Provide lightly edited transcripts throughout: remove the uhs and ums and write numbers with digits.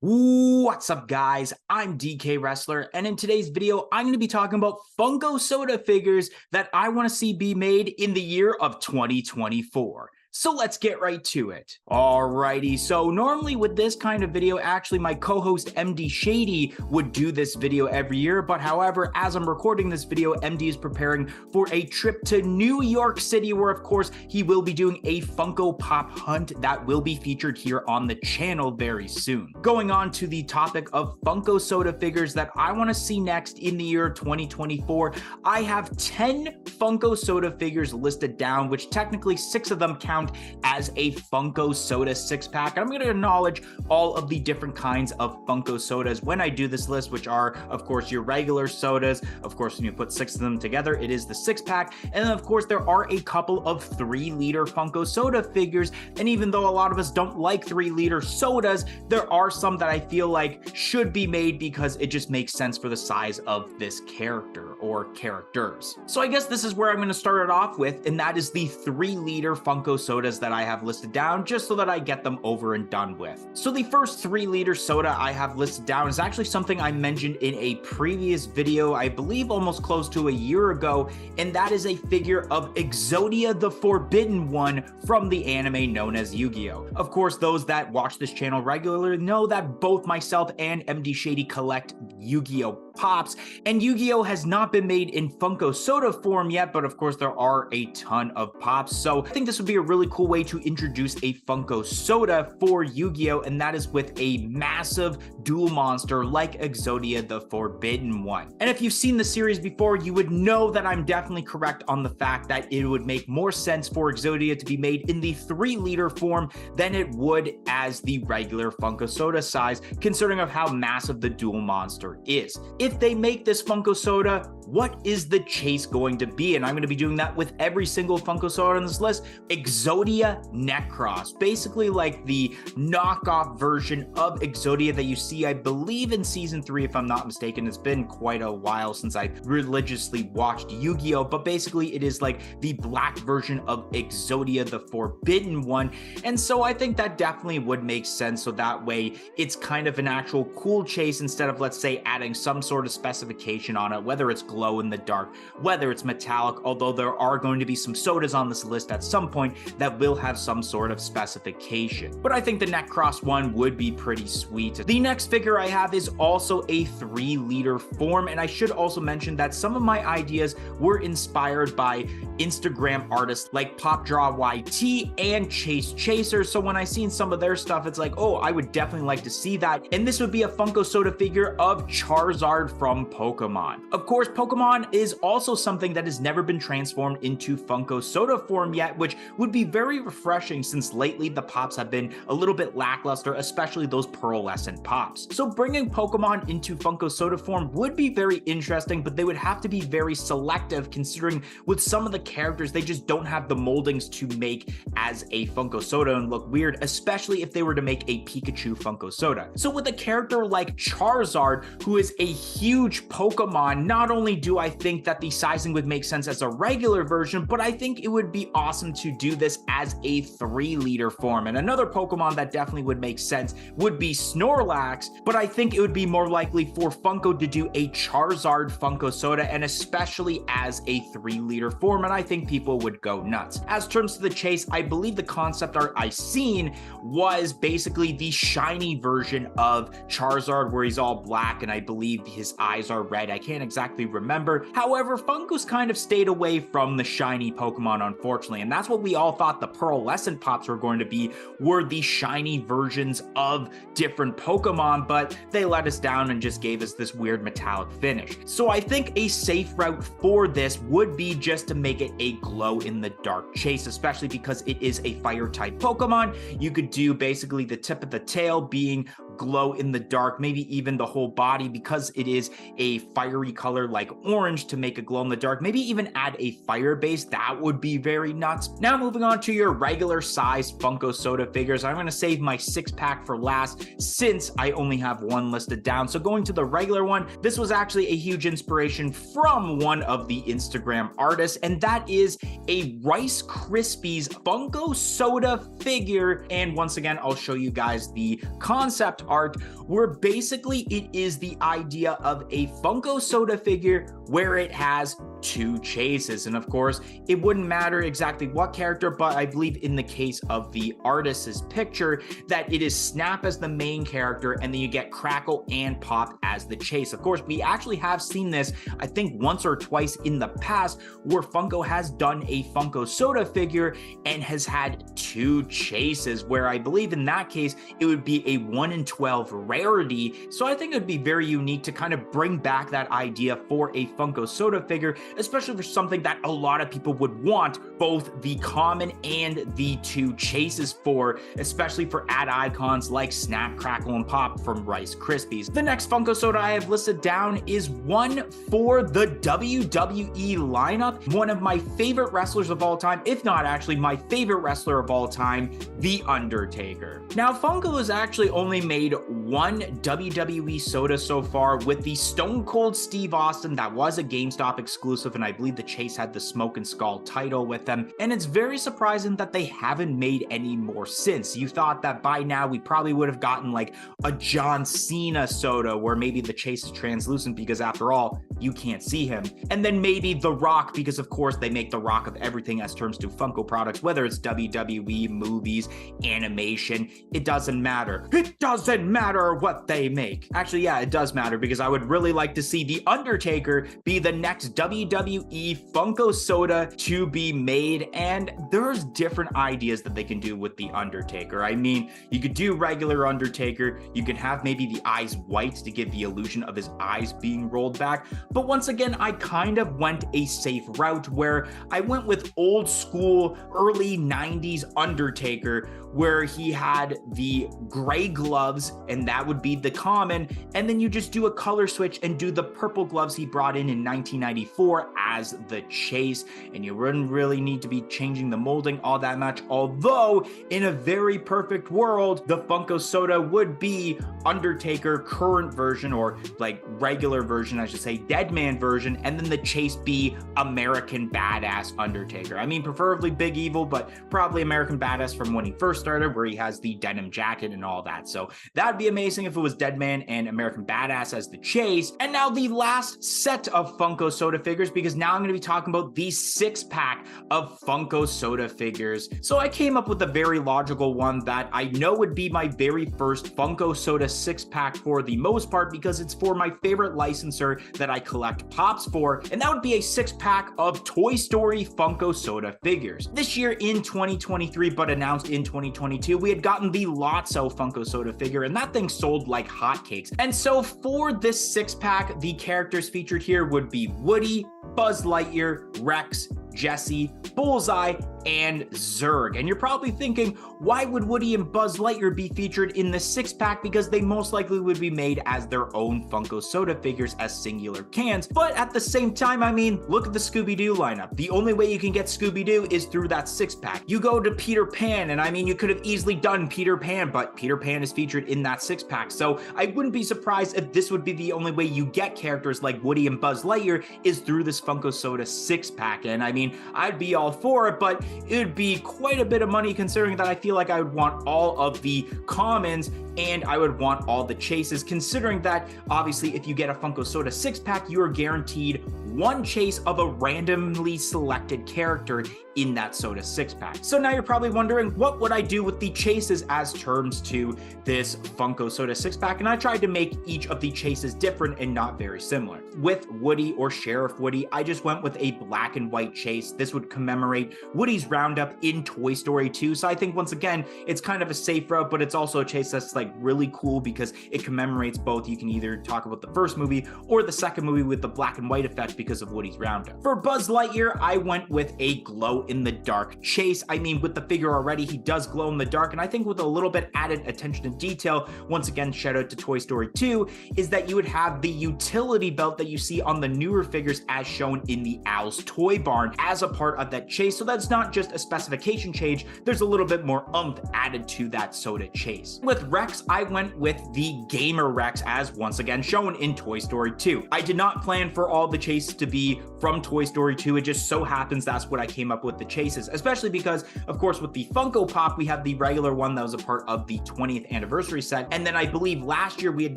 What's up, guys? I'm DK Wrestler, and in today's video, I'm going to be talking about Funko soda figures that I want to see be made in the year of 2024. So let's get right to it. Alrighty, so normally with this kind of video, actually my co-host MD Shady would do this video every year, but however, as I'm recording this video, MD is preparing for a trip to New York City, where of course he will be doing a Funko Pop hunt that will be featured here on the channel very soon. Going on to the topic of Funko soda figures that I want to see next in the year 2024, I have 10 Funko soda figures listed down, which technically 6 of them count as a Funko soda 6-pack. I'm going to acknowledge all of the different kinds of Funko sodas when I do this list, which are, of course, your regular sodas. Of course, when you put 6 of them together, it is the 6-pack. And then, of course, there are a couple of 3-liter Funko soda figures. And even though a lot of us don't like 3-liter sodas, there are some that I feel like should be made because it just makes sense for the size of this character or characters. So I guess this is where I'm going to start it off with, and that is the 3-liter Funko sodas that I have listed down, just so that I get them over and done with. So the first 3-liter soda I have listed down is actually something I mentioned in a previous video, I believe almost close to a year ago, and that is a figure of Exodia the Forbidden One from the anime known as Yu-Gi-Oh! Of course, those that watch this channel regularly know that both myself and MD Shady collect Yu-Gi-Oh! Pops, and Yu-Gi-Oh! Has not been made in Funko soda form yet, but of course there are a ton of pops, so I think this would be a really cool way to introduce a Funko soda for Yu-Gi-Oh! And that is with a massive duel monster like Exodia the Forbidden One. And if you've seen the series before, you would know that I'm definitely correct on the fact that it would make more sense for Exodia to be made in the 3-liter form than it would as the regular Funko soda size, considering of how massive the duel monster is. If they make this Funko soda, what is the chase going to be? And I'm going to be doing that with every single Funko soda on this list. Exodia Necross, basically like the knockoff version of Exodia that you see, I believe, in season 3, if I'm not mistaken. It's been quite a while since I religiously watched Yu-Gi-Oh, but basically it is like the black version of Exodia the Forbidden One. And so I think that definitely would make sense, so that way it's kind of an actual cool chase instead of, let's say, adding some sort of specification on it, whether it's glow in the dark, whether it's metallic, although there are going to be some sodas on this list at some point that will have some sort of specification. But I think the Necross one would be pretty sweet. The next figure I have is also a 3-liter form, and I should also mention that some of my ideas were inspired by Instagram artists like PopDrawYT and Chase Chaser, so when I seen some of their stuff, it's like, oh, I would definitely like to see that. And this would be a Funko soda figure of Charizard from Pokemon. Of course, Pokemon is also something that has never been transformed into Funko soda form yet, which would be very refreshing since lately the pops have been a little bit lackluster, especially those pearlescent pops. So bringing Pokemon into Funko soda form would be very interesting, but they would have to be very selective, considering with some of the characters, they just don't have the moldings to make as a Funko soda and look weird, especially if they were to make a Pikachu Funko soda. So with a character like Charizard, who is a huge Pokemon, not only do I think that the sizing would make sense as a regular version, but I think it would be awesome to do this as a 3-liter form. And another Pokemon that definitely would make sense would be Snorlax, but I think it would be more likely for Funko to do a Charizard Funko soda, and especially as a 3-liter form, and I think people would go nuts. As terms to the chase, I believe the concept art I seen was basically the shiny version of Charizard, where he's all black and I believe his eyes are red. I can't exactly remember. However, Funko's kind of stayed away from the shiny Pokemon, unfortunately, and that's what we all thought the pearlescent pops were going to be, were the shiny versions of different Pokemon, but they let us down and just gave us this weird metallic finish. So I think a safe route for this would be just to make it a glow in the dark chase, especially because it is a fire type Pokemon. You could do basically the tip of the tail being glow in the dark, maybe even the whole body, because it is a fiery color like orange, to make a glow in the dark. Maybe even add a fire base. That would be very nuts. Now moving on to your regular size Funko soda figures, I'm going to save my 6-pack for last since I only have one listed down. So going to the regular one, this was actually a huge inspiration from one of the Instagram artists, and that is a Rice Krispies Funko soda figure. And once again, I'll show you guys the concept art, where basically it is the idea of a Funko soda figure where it has two chases. And of course, it wouldn't matter exactly what character, but I believe in the case of the artist's picture that it is Snap as the main character, and then you get Crackle and Pop as the chase. Of course, we actually have seen this, I think, once or twice in the past, where Funko has done a Funko soda figure and has had two chases, where I believe in that case, it would be a 1 in 12 rarity. So I think it'd be very unique to kind of bring back that idea for a Funko soda figure, especially for something that a lot of people would want both the common and the two chases for, especially for ad icons like Snap, Crackle, and Pop from Rice Krispies. The next Funko soda I have listed down is one for the WWE lineup. One of my favorite wrestlers of all time, if not actually my favorite wrestler of all time, The Undertaker. Now, Funko has actually only made one WWE soda so far with the Stone Cold Steve Austin that was a GameStop exclusive, and I believe the chase had the Smoke and Skull title with them, and it's very surprising that they haven't made any more since. You thought that by now we probably would have gotten like a John Cena soda where maybe the chase is translucent because after all, you can't see him. And then maybe The Rock, because of course they make The Rock of everything as terms to Funko products, whether it's WWE, movies, animation, it doesn't matter. It doesn't matter what they make. Actually, yeah, it does matter, because I would really like to see The Undertaker be the next WWE Funko soda to be made, and there's different ideas that they can do with The Undertaker. I mean, you could do regular Undertaker, you could have maybe the eyes white to give the illusion of his eyes being rolled back, but once again, I kind of went a safe route where I went with old school, early 90s Undertaker, where he had the gray gloves, and that would be the common, and then you just do a color switch and do the purple gloves he brought in 1994 as the chase, and you wouldn't really need to be changing the molding all that much, although in a very perfect world, the Funko soda would be Undertaker current version, or like regular version, I should say, Deadman version, and then the chase be American Badass Undertaker. I mean, preferably Big Evil, but probably American Badass from when he first started, where he has the denim jacket and all that. So that'd be amazing if it was Deadman and American Badass as the chase. And now the last set of Funko soda figures, because now I'm going to be talking about the 6-pack of Funko soda figures. So I came up with a very logical one that I know would be my very first Funko soda 6-pack for the most part, because it's for my favorite licensor that I collect Pops for, and that would be a 6-pack of Toy Story Funko soda figures. This year in 2023, but announced in 2022, we had gotten the Lotso Funko soda figure, and that thing sold like hotcakes. And so for this 6-pack, the characters featured here would be Woody, Buzz Lightyear, Rex, Jesse, Bullseye, and Zurg. And you're probably thinking, why would Woody and Buzz Lightyear be featured in the 6-pack? Because they most likely would be made as their own Funko soda figures as singular cans. But at the same time, I mean, look at the Scooby-Doo lineup. The only way you can get Scooby-Doo is through that 6-pack. You go to Peter Pan, and I mean, you could have easily done Peter Pan, but Peter Pan is featured in that 6-pack. So I wouldn't be surprised if this would be the only way you get characters like Woody and Buzz Lightyear is through this Funko soda 6-pack. And I mean, I'd be all for it, but it would be quite a bit of money, considering that I feel like I would want all of the commons and I would want all the chases, considering that obviously if you get a Funko soda 6-pack, you are guaranteed one chase of a randomly selected character in that soda 6-pack. So now you're probably wondering, what would I do with the chases as terms to this Funko soda 6-pack? And I tried to make each of the chases different and not very similar. With Woody or Sheriff Woody, I just went with a black and white chase. This would commemorate Woody's roundup in Toy Story 2. So I think once again, it's kind of a safe route, but it's also a chase that's like really cool because it commemorates both. You can either talk about the first movie or the second movie with the black and white effect because of Woody's roundup. For Buzz Lightyear, I went with a glow in the dark chase. I mean, with the figure already, he does glow in the dark, and I think with a little bit added attention to detail, once again, shout out to Toy Story 2, is that you would have the utility belt that you see on the newer figures as shown in the Owl's Toy Barn as a part of that chase. So that's not just a specification change, there's a little bit more oomph added to that soda chase. With Rex, I went with the Gamer Rex as once again shown in Toy Story 2. I did not plan for all the chases to be from Toy Story 2, it just so happens that's what I came up with with the chases, especially because, of course, with the Funko Pop, we have the regular one that was a part of the 20th anniversary set. And then I believe last year we had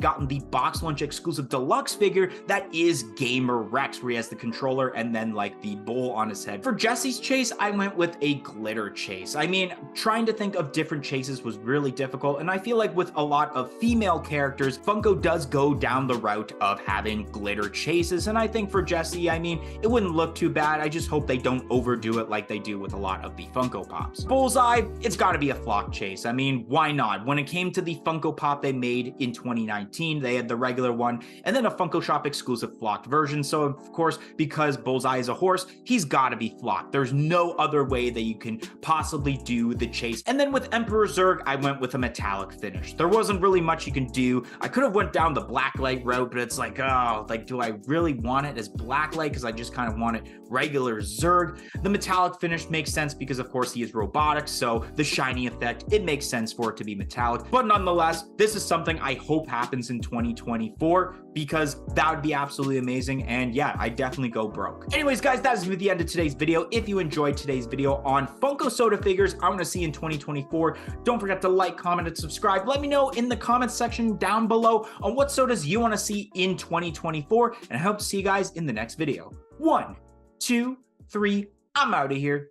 gotten the Box Lunch exclusive deluxe figure that is Gamer Rex, where he has the controller and then like the bowl on his head. For Jesse's chase, I went with a glitter chase. I mean, trying to think of different chases was really difficult, and I feel like with a lot of female characters, Funko does go down the route of having glitter chases, and I think for Jesse, I mean, it wouldn't look too bad. I just hope they don't overdo it like they do with a lot of the Funko Pops. Bullseye, it's gotta be a flock chase. I mean, why not? When it came to the Funko Pop they made in 2019, they had the regular one and then a Funko Shop exclusive flocked version. So of course, because Bullseye is a horse, he's gotta be flocked. There's no other way that you can possibly do the chase. And then with Emperor Zurg, I went with a metallic finish. There wasn't really much you can do. I could have went down the blacklight route, but it's like, oh, like, do I really want it as blacklight? Because I just kind of want it regular Zurg. The metallic finish makes sense because of course he is robotic, so the shiny effect, it makes sense for it to be metallic. But nonetheless, this is something I hope happens in 2024 because that would be absolutely amazing. And yeah, I definitely go broke. Anyways, guys, that is gonna be the end of today's video. If you enjoyed today's video on Funko soda figures I want to see in 2024, don't forget to like, comment, and subscribe. Let me know in the comments section down below on what sodas you want to see in 2024, and I hope to see you guys in the next video. 1, 2, 3, I'm out of here.